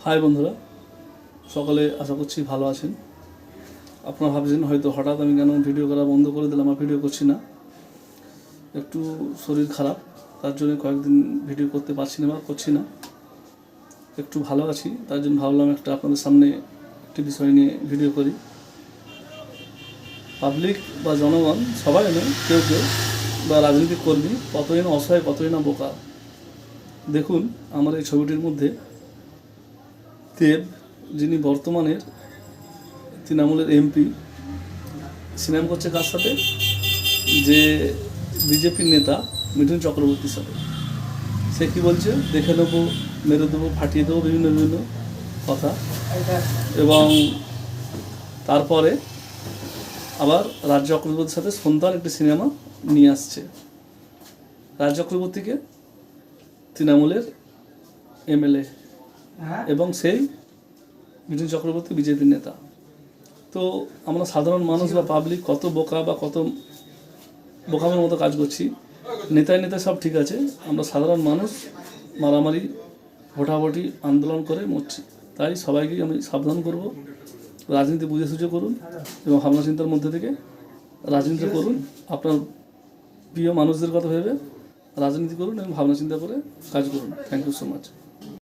High বন্ধুরা, সকলে আশা করছি ভালো আছেন। আপনারা ভাবছেন হয়তো হঠাৎ আমি কেন ভিডিও করা বন্ধ করে দিলাম, আর ভিডিও করছি না। একটু শরীর খারাপ, তার জন্য কয়েকদিন ভিডিও করতে পারছি না বা করছি না। একটু ভালো আছি, তার জন্য ভাবলাম একটা আপনাদের সামনে একটি বিষয় নিয়ে ভিডিও করি। পাবলিক বা জনগণ সবাই নয়, কেউ কেউ বা রাজনৈতিক কর্মী কতই না অসহায়, কতই না বোকা। দেখুন আমার এই ছবিটির মধ্যে দেব, যিনি বর্তমানের তৃণমূলের এমপি, সিনেমা করছে কার সাথে? যে বিজেপির নেতা মিঠুন চক্রবর্তীর সাথে। সে কী বলছে? দেখে নেবো, মেরে দেবো, ফাটিয়ে দেবো, বিভিন্ন বিভিন্ন কথা। এবং তারপরে আবার রাজ চক্রবর্তীর সাথে সন্ধ্যার একটি সিনেমা নিয়ে আসছে। রাজ চক্রবর্তীকে তৃণমূলের এমএলএ এবং সেই মিঠুন চক্রবর্তী বিজেপির নেতা। তো আমরা সাধারণ মানুষ বা পাবলিক কত বোকা বা কত বোকামের মতো কাজ করছি। নেতায় নেতা সব ঠিক আছে, আমরা সাধারণ মানুষ মারামারি, ভোটাভুটি, আন্দোলন করে মরছি। তাই সবাইকেই আমি সাবধান করব, রাজনীতি বুঝে সুঝে করুন এবং ভাবনা চিন্তার মধ্যে থেকে রাজনীতি করুন। আপনার প্রিয় মানুষদের কথা ভেবে রাজনীতি করুন এবং ভাবনা চিন্তা করে কাজ করুন। Thank you so much.